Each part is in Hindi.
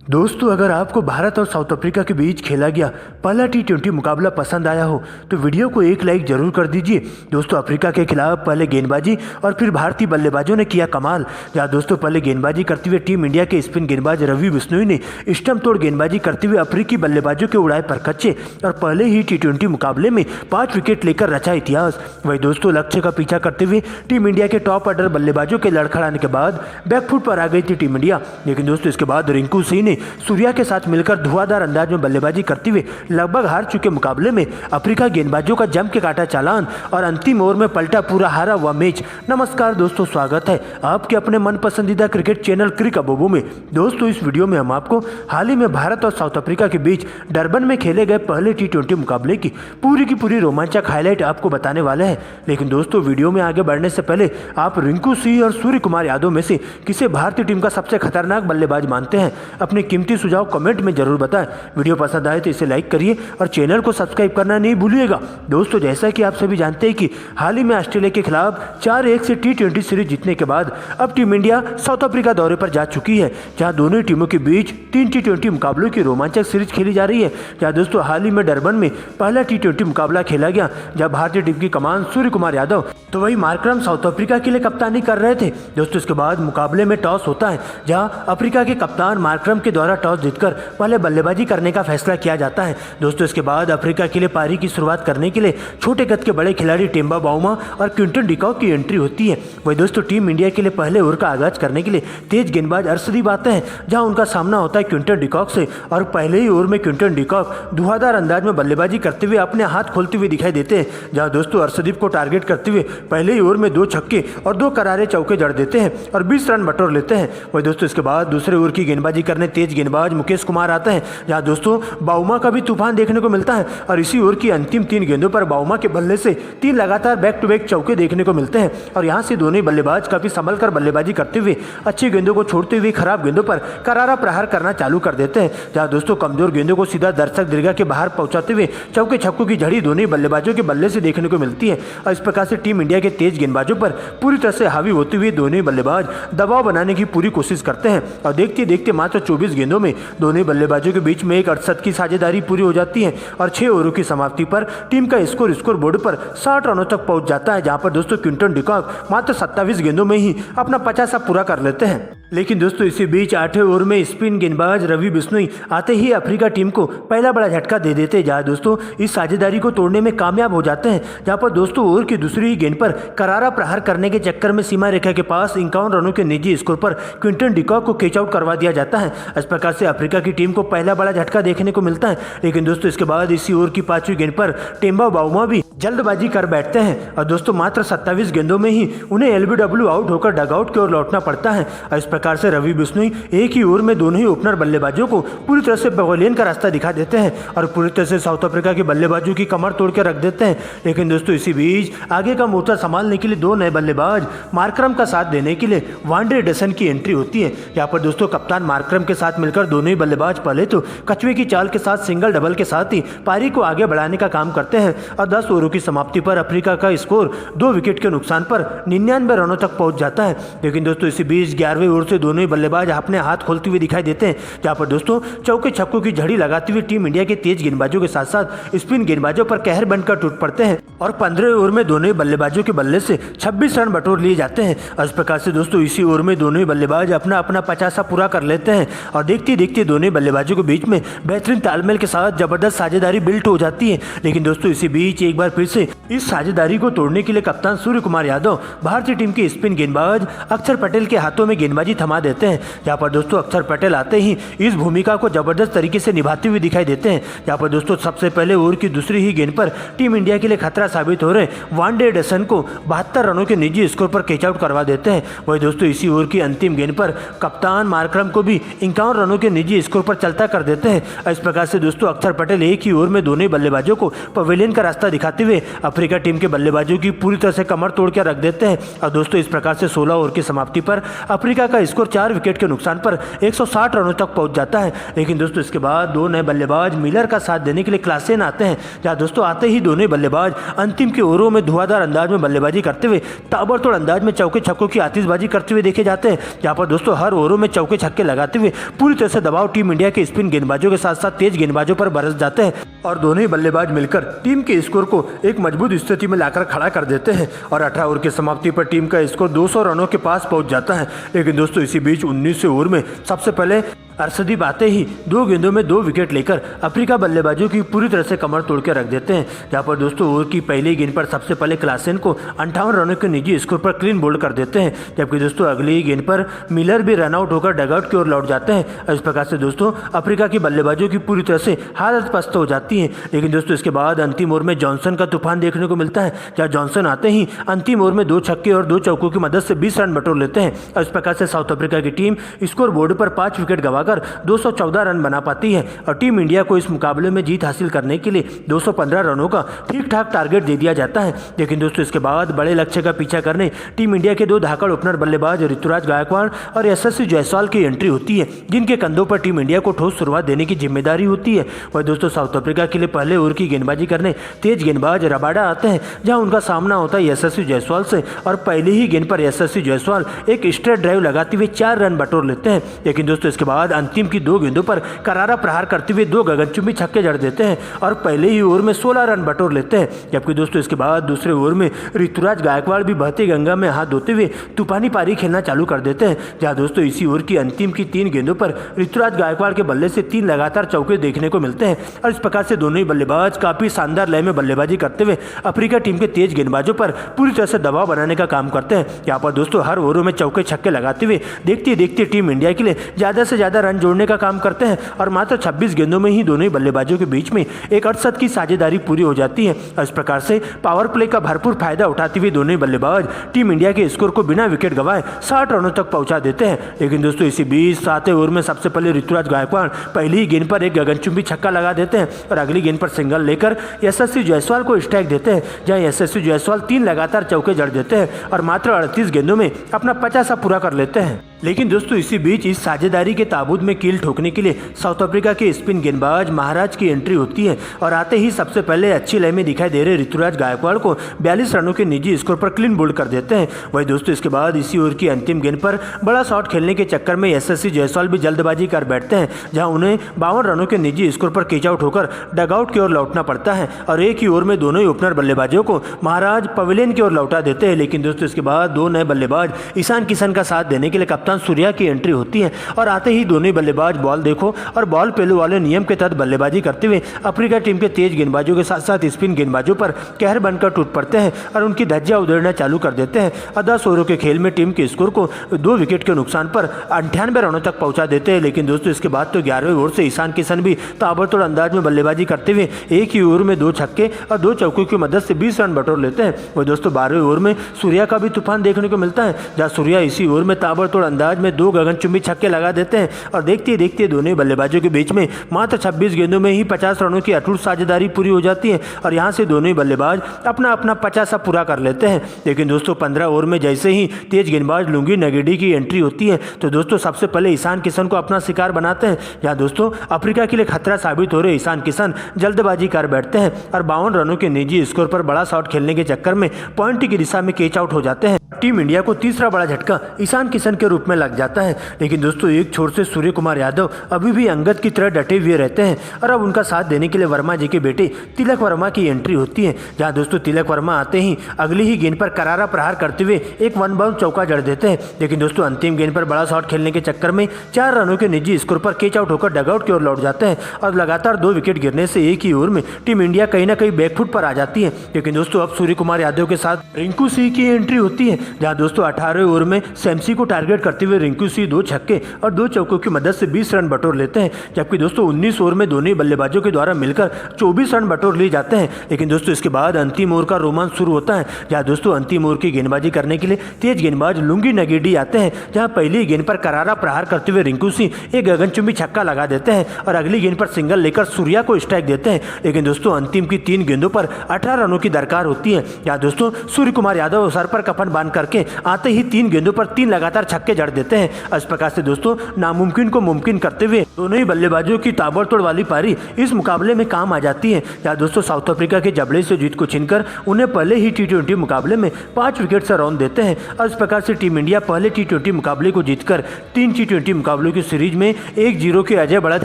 दोस्तों, अगर आपको भारत और साउथ अफ्रीका के बीच खेला गया पहला टी20 मुकाबला पसंद आया हो तो वीडियो को एक लाइक जरूर कर दीजिए। दोस्तों, अफ्रीका के खिलाफ पहले गेंदबाजी और फिर भारतीय बल्लेबाजों ने किया कमाल। जहां दोस्तों पहले गेंदबाजी करते हुए टीम इंडिया के स्पिन गेंदबाज रवि बिश्नोई ने स्टंप तोड़ गेंदबाजी करते हुए अफ्रीकी बल्लेबाजों के उड़ाए परखच्चे और पहले ही टी20 मुकाबले में 5 विकेट लेकर रचा इतिहास। वही दोस्तों लक्ष्य का पीछा करते हुए टीम इंडिया के टॉप ऑर्डर बल्लेबाजों के लड़खड़ाने के बाद बैकफुट पर आ गई थी टीम इंडिया। लेकिन दोस्तों इसके बाद रिंकू सिंह ने सूर्या के साथ मिलकर धुआंधार अंदाज में बल्लेबाजी करते हुए लगभग हार चुके मुकाबले में अफ्रीका गेंदबाजों का जम के काटा चालान और अंतिम ओवर में पलटा पूरा हारा हुआ मैच। नमस्कार दोस्तों, स्वागत है आपके अपने मन पसंदीदा क्रिकेट चैनल क्रिक अबोबो में। दोस्तों, इस वीडियो में हम आपको हाल ही में भारत और साउथ अफ्रीका के बीच डरबन में खेले गए पहले टी20 मुकाबले की पूरी रोमांचक हाईलाइट आपको बताने वाले हैं। लेकिन दोस्तों, वीडियो में आगे बढ़ने से पहले आप रिंकू सिंह और सूर्य कुमार यादव में से किसे भारतीय टीम का सबसे खतरनाक बल्लेबाज मानते हैं? अपने कीमती सुझाव कमेंट में जरूर बताएं। वीडियो पसंद आए तो इसे लाइक करिए और चैनल को सब्सक्राइब करना नहीं भूलिएगा। दोस्तों, जैसा कि आप सभी जानते हैं कि हाल ही में ऑस्ट्रेलिया के खिलाफ 4-1 से टी20 सीरीज जीतने के बाद अब टीम इंडिया साउथ अफ्रीका दौरे पर जा चुकी है, जहां दोनों टीमों के बीच 3 टी20 मुकाबलों की रोमांचक सीरीज खेली जा रही है। जहां दोस्तों हाल ही में डरबन में पहला टी20 मुकाबला खेला गया, जहां भारतीय टीम की कमान सूर्य कुमार यादव तो वही मार्करम साउथ अफ्रीका के लिए कप्तानी कर रहे थे। दोस्तों, इसके बाद मुकाबले में टॉस होता है, जहां अफ्रीका के कप्तान मार्करम के द्वारा टॉस जीतकर पहले बल्लेबाजी करने का फैसला किया जाता है। दोस्तों, इसके बाद अफ्रीका के लिए पारी की शुरुआत करने के लिए छोटे कद के बड़े खिलाड़ी टेम्बा बाउमा और क्विंटन डिकॉक की एंट्री होती है। वही दोस्तों टीम इंडिया के लिए पहले ओवर का आगाज करने के लिए तेज गेंदबाज अर्शदीप आते हैं, जहां उनका सामना होता है क्विंटन डिकॉक से और पहले ही ओवर में क्विंटन डिकॉक धुआंधार अंदाज में बल्लेबाजी करते हुए अपने हाथ खोलते हुए दिखाई देते हैं। जहां दोस्तों अर्शदीप को टारगेट करते हुए पहले ही ओवर में 2 छक्के और 2 करारे चौके जड़ देते हैं और 20 रन बटोर लेते हैं। वही दोस्तों इसके बाद दूसरे ओवर की गेंदबाजी करने तेज गेंदबाज मुकेश कुमार आते हैं, जहां दोस्तों बाउमा का भी तूफान देखने को मिलता है और इसी ओवर की अंतिम 3 गेंदों पर बाउमा के बल्ले से 3 लगातार बैक टू बैक चौके देखने को मिलते हैं और यहां से दोनों बल्लेबाज काफी संभल कर बल्लेबाजी करते हुए अच्छी गेंदों को छोड़ते हुए खराब गेंदों पर करारा प्रहार करना चालू कर देते हैं। जहां दोस्तों कमजोर गेंदों को सीधा दर्शक दीर्घा के बाहर पहुंचाते हुए चौके छक्कों की झड़ी दोनों बल्लेबाजों के बल्ले से देखने को मिलती है और इस प्रकार से टीम इंडिया के तेज गेंदबाजों पर पूरी तरह से हावी होते हुए दोनों बल्लेबाज दबाव बनाने की पूरी कोशिश करते हैं और देखते देखते मात्र 24 गेंदों में दोनों बल्लेबाजों के बीच में एक 68 की साझेदारी पूरी हो जाती है और 6 ओवरों की समाप्ति पर टीम का स्कोर बोर्ड पर 60 रनों तक पहुंच जाता है, जहां पर दोस्तों क्विंटन डिकॉक मात्र 27 गेंदों में ही अपना 50 पूरा कर लेते हैं। लेकिन दोस्तों इसी बीच 8वें ओवर में स्पिन गेंदबाज रवि बिश्नोई आते ही अफ्रीका टीम को पहला बड़ा झटका दे देते हैं, जहां दोस्तों इस साझेदारी को तोड़ने में कामयाब हो जाते हैं। जहां पर दोस्तों ओवर की दूसरी गेंद पर करारा प्रहार करने के चक्कर में सीमा रेखा के पास 51 रनों के निजी स्कोर पर क्विंटन डिकॉक को कैच आउट करवा दिया जाता है। इस प्रकार से अफ्रीका की टीम को पहला बड़ा झटका देखने को मिलता है। लेकिन दोस्तों इसके बाद इसी ओवर की 5वीं गेंद पर टेम्बा बाउमा भी जल्दबाजी कर बैठते हैं और दोस्तों मात्र 27 गेंदों में ही उन्हें एलबीडब्ल्यू आउट होकर डगआउट की ओर लौटना पड़ता है। और इस प्रकार से रवि बिश्नोई एक ही ओवर में दोनों ही ओपनर बल्लेबाजों को पूरी तरह से पवेलियन का रास्ता दिखा देते हैं और पूरी तरह से साउथ अफ्रीका के बल्लेबाजों की कमर तोड़ के रख देते हैं। लेकिन दोस्तों इसी बीच आगे का मोर्चा संभालने के लिए 2 नए बल्लेबाज मार्करम का साथ देने के लिए वांडे डेसन की एंट्री होती है। यहाँ पर दोस्तों कप्तान मार्करम के साथ मिलकर दोनों ही बल्लेबाज पहले तो कछुए की चाल के साथ सिंगल डबल के साथ ही पारी को आगे बढ़ाने का काम करते हैं और 10 ओवरों की समाप्ति पर अफ्रीका का स्कोर 2 विकेट के नुकसान पर 99 रनों तक पहुंच जाता है। लेकिन दोस्तों इसी बीच 11वें ओवर से दोनों ही बल्लेबाज अपने हाथ खोलते हुए दिखाई देते हैं, जहां पर दोस्तों चौके छक्कों की झड़ी लगाते हुए टीम इंडिया के तेज गेंदबाजों के साथ साथ स्पिन गेंदबाजों पर कहर बनकर टूट पड़ते हैं और 15वें ओवर में दोनों ही बल्लेबाजों के बल्ले से 26 रन बटोर लिए जाते हैं। इस प्रकार से दोस्तों इसी ओवर में दोनों ही बल्लेबाज अपना 50 पूरा कर लेते हैं और देखते देखते दोनों ही बल्लेबाजों के बीच में बेहतरीन तालमेल के साथ जबरदस्त साझेदारी बिल्ट हो जाती है। लेकिन दोस्तों इसी बीच एक बार फिर से इस साझेदारी को तोड़ने के लिए कप्तान सूर्य कुमार यादव भारतीय टीम के स्पिन गेंदबाज अक्षर पटेल के हाथों में गेंदबाजी थमा देते हैं। जहां पर दोस्तों अक्षर पटेल आते ही इस भूमिका को जबरदस्त तरीके से निभाते हुए दिखाई देते हैं। जहां पर दोस्तों सबसे पहले ओवर की दूसरी ही गेंद पर टीम इंडिया के लिए खतरा साबित हो रहे वांडे डेसन को 72 रनों के निजी स्कोर पर कैच आउट करवा देते हैं। वही दोस्तों इसी ओवर की अंतिम गेंद पर कप्तान मार्करम को भी 51 रनों के निजी स्कोर पर चलता कर देते हैं। इस प्रकार से दोस्तों अक्षर पटेल एक ही ओवर में दोनों बल्लेबाजों को पवेलियन का रास्ता दिखाते हुए हुए अफ्रीका टीम के बल्लेबाजों की पूरी तरह से कमर तोड़ के रख देते हैं। और दोस्तों इस प्रकार से 16 ओवर की समाप्ति पर अफ्रीका का स्कोर 4 विकेट के नुकसान पर 160 रनों तक पहुंच जाता है। लेकिन दोस्तों इसके बाद दो नए बल्लेबाज मिलर का साथ देने के लिए क्लासेन आते हैं, जहां दोस्तों आते ही दोनों ही बल्लेबाज अंतिम के ओवरों में धुआंधार अंदाज में बल्लेबाजी करते हुए ताबड़तोड़ अंदाज में चौके छक्कों की आतिशबाजी करते हुए देखे जाते हैं। जहां पर दोस्तों हर ओवरों में चौके छक्के लगाते हुए पूरी तरह से दबाव टीम इंडिया के स्पिन गेंदबाजों के साथ साथ तेज गेंदबाजों पर बरस जाते हैं और दोनों ही बल्लेबाज मिलकर टीम के स्कोर को एक मजबूत स्थिति में लाकर खड़ा कर देते हैं। और 18 ओवर की समाप्ति पर टीम का स्कोर 200 रनों के पास पहुंच जाता है। लेकिन दोस्तों इसी बीच 19वें ओवर में सबसे पहले अर्शदीप आते ही 2 गेंदों में 2 विकेट लेकर अफ्रीका बल्लेबाजों की पूरी तरह से कमर तोड़ के रख देते हैं। जहां पर दोस्तों ओवर की पहली गेंद पर सबसे पहले क्लासेन को 58 रनों के निजी स्कोर पर क्लीन बोल्ड कर देते हैं, जबकि दोस्तों अगली गेंद पर मिलर भी रन आउट होकर डगआउट की ओर लौट जाते हैं। इस प्रकार से दोस्तों अफ्रीका की बल्लेबाजों की पूरी तरह से हालत पस्त हो जाती है। लेकिन दोस्तों इसके बाद अंतिम ओवर में जॉनसन का तूफान देखने को मिलता है, जहाँ जॉनसन आते ही अंतिम ओवर में 2 छक्के और 2 चौकों की मदद से 20 रन बटोर लेते हैं। और इस प्रकार से साउथ अफ्रीका की टीम स्कोर बोर्ड पर 5 विकेट गंवाकर 214 रन बना पाती है और टीम इंडिया को इस मुकाबले में जीत हासिल करने के लिए 215 रनों का ठीक ठाक टारगेट दे दिया जाता है। लेकिन दोस्तों इसके बाद बड़े लक्ष्य का पीछा करने टीम इंडिया के 2 धाकड़ ओपनर बल्लेबाज ऋतुराज गायकवाड़ और यशस्वी जायसवाल की एंट्री होती है, जिनके कंधों पर टीम इंडिया को ठोस शुरुआत देने की जिम्मेदारी होती है। वह दोस्तों साउथ अफ्रीका के लिए पहले ओवर की गेंदबाजी करने तेज गेंदबाज रबाडा आते हैं, जहां उनका सामना होता है यशस्वी जायसवाल से और पहली ही गेंद पर यशस्वी जायसवाल एक स्ट्रेट ड्राइव लगाते हुए 4 रन बटोर लेते हैं। लेकिन दोस्तों इसके बाद अंतिम की 2 गेंदों पर करारा प्रहार करते हुए 2 गगनचुंबी छक्के जड़ देते हैं और पहले ही ओवर में 16 रन बटोर लेते हैं। जबकि दोस्तों इसके बाद दूसरे ओवर में ऋतुराज गायकवाड़ भी बहती गंगा में हाथ धोते हुए तूफानी पारी खेलना चालू कर देते हैं, जहां दोस्तों इसी ओवर की अंतिम की 3 गेंदों पर ऋतुराज गायकवाड़ के बल्ले से 3 लगातार चौके देखने को मिलते हैं। और इस प्रकार से दोनों ही बल्लेबाज काफी शानदार लय में बल्लेबाजी करते हुए अफ्रीका टीम के तेज गेंदबाजों पर पूरी तरह से दबाव बनाने का काम करते हैं। यहाँ पर दोस्तों हर ओवरों में चौके छक्के लगाते हुए देखते देखते टीम इंडिया के लिए ज्यादा से ज्यादा रन जोड़ने का काम करते हैं और मात्र 26 गेंदों में ही दोनों ही बल्लेबाजों के बीच में एक 68 की साझेदारी पूरी हो जाती है। इस प्रकार से पावर प्ले का भरपूर फायदा उठाते हुए दोनों ही बल्लेबाज टीम इंडिया के स्कोर को बिना विकेट गंवाए 60 रनों तक पहुंचा देते हैं। लेकिन दोस्तों इसी बीच 7वें ओवर में सबसे पहले ऋतुराज गायकवाड़ पहली ही गेंद पर एक गगनचुंबी छक्का लगा देते हैं और अगली गेंद पर सिंगल लेकर यशस्वी जायसवाल को स्ट्राइक देते हैं, जहां यशस्वी जायसवाल 3 लगातार चौके जड़ देते हैं और मात्र 38 गेंदों में अपना 50 पूरा कर लेते हैं। लेकिन दोस्तों इसी बीच इस साझेदारी के ताबूत में कील ठोकने के लिए साउथ अफ्रीका के स्पिन गेंदबाज महाराज की एंट्री होती है और आते ही सबसे पहले अच्छी लय में दिखाई दे रहे ऋतुराज गायकवाड़ को 42 रनों के निजी स्कोर पर क्लीन बोल्ड कर देते हैं। वही दोस्तों इसके बाद इसी ओवर की अंतिम गेंद पर बड़ा शॉट खेलने के चक्कर में यशस्वी जायसवाल भी जल्दबाजी कर बैठते हैं, जहां उन्हें 52 रनों के निजी स्कोर पर कैच आउट होकर डगआउट की ओर लौटना पड़ता है और एक ही ओवर में दोनों ही ओपनर बल्लेबाजों को महाराज पवेलियन की ओर लौटा देते हैं। लेकिन दोस्तों इसके बाद 2 नए बल्लेबाज ईशान किशन का साथ देने के लिए कप्तान सूर्या की एंट्री होती है और आते ही दोनों ही बल्लेबाज बॉल देखो और बॉल पहलू वाले नियम के तहत बल्लेबाजी करते हुए अफ्रीका टीम के तेज गेंदबाजों के साथ साथ स्पिन गेंदबाजों पर कहर बनकर टूट पड़ते हैं और उनकी धज्जियां उधेड़ना चालू कर देते हैं और 10 ओवरों के खेल में टीम के स्कोर को 2 विकेट के नुकसान पर 98 रनों तक पहुंचा देते हैं। लेकिन दोस्तों इसके बाद तो 11वें ओवर से ईशान किशन भी ताबड़तोड़ अंदाज में बल्लेबाजी करते हुए एक ही ओवर में 2 छक्के और 2 चौकों की मदद से 20 रन बटोर लेते हैं। वह दोस्तों 12वें ओवर में सूर्या का भी तूफान देखने को मिलता है, जहाँ सूर्या इसी ओवर में ताबड़तोड़ अंदाज में 2 गगनचुंबी छक्के लगा देते हैं और देखते देखते दोनों बल्लेबाजों के बीच में मात्र 26 गेंदों में ही 50 रनों की अटूट साझेदारी पूरी हो जाती है और यहां से दोनों ही बल्लेबाज अपना अपना 50 पूरा कर लेते हैं। लेकिन दोस्तों 15 ओवर में जैसे ही तेज गेंदबाज लुंगी नगेडी की एंट्री होती है तो दोस्तों सबसे पहले ईशान किशन को अपना शिकार बनाते हैं, जहां दोस्तों अफ्रीका के लिए खतरा साबित हो रहे ईशान किशन जल्दबाजी कर बैठते हैं और 52 रनों के निजी स्कोर पर बड़ा शॉट खेलने के चक्कर में पॉइंट की दिशा में कैच आउट हो जाते हैं। टीम इंडिया को तीसरा बड़ा झटका ईशान किशन के रूप में लग जाता है। लेकिन दोस्तों एक छोर से सूर्य कुमार यादव अभी भी अंगद की तरह डटे हुए रहते हैं और अब उनका साथ देने के लिए वर्मा जी के बेटे तिलक वर्मा की एंट्री होती है, जहां दोस्तों तिलक वर्मा आते ही अगली ही गेंद पर करारा प्रहार करते हुए एक 1 बाउंड चौका जड़ देते हैं। लेकिन दोस्तों अंतिम गेंद पर बड़ा शॉट खेलने के चक्कर में 4 रनों के निजी स्कोर पर कैच आउट होकर डगआउट की ओर लौट जाते हैं और लगातार 2 विकेट गिरने से एक ही ओवर में टीम इंडिया कहीं ना कहीं बैकफुट पर आ जाती है। लेकिन दोस्तों अब सूर्य कुमार यादव के साथ रिंकू सिंह की एंट्री होती है, जहां दोस्तों 18वें ओवर में सैमसी को टारगेट करते करते हुए रिंकू सिंह 2 छक्के और 2 चौकों की मदद से 20 रन बटोर लेते हैं, जबकि दोस्तों 19 ओवर में दोनों ही बल्लेबाजों के द्वारा मिलकर 24 रन बटोर लिए जाते हैं। लेकिन दोस्तों इसके बाद अंतिम ओवर का रोमांच शुरू होता है, जहां दोस्तों अंतिम ओवर की गेंदबाजी करने के लिए तेज गेंदबाज लुंगी नगेडी आते हैं, जहां पहली गेंद पर करारा प्रहार करते हुए रिंकू सिंह एक गगनचुंबी छक्का लगा देते हैं और अगली गेंद पर सिंगल लेकर सूर्या को स्ट्राइक देते हैं। लेकिन दोस्तों अंतिम की 3 गेंदों पर 18 रनों की दरकार होती है, जहां दोस्तों सूर्य कुमार यादव सर पर कफन बांध करके आते ही 3 गेंदों पर 3 लगातार छक्के जड़ देते हैं। इस प्रकार से दोस्तों नामुमकिन को मुमकिन करते हुए दोनों ही बल्लेबाजों की ताबड़तोड़ वाली पारी इस मुकाबले में काम आ जाती है, जहां दोस्तों साउथ अफ्रीका के जबड़े से जीत को छीनकर उन्हें पहले ही T20 मुकाबले में 5 विकेट से रौंद देते हैं। और इस प्रकार से टीम इंडिया पहले T20 मुकाबले को जीतकर 3 T20 मुकाबलों की सीरीज में 1-0 की अजय बढ़त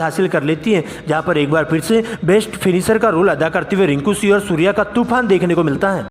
हासिल कर लेती है, जहां पर एक बार फिर से बेस्ट फिनिशर का रोल अदा करते हुए रिंकू सिंह और सूर्या का तूफान देखने को मिलता है।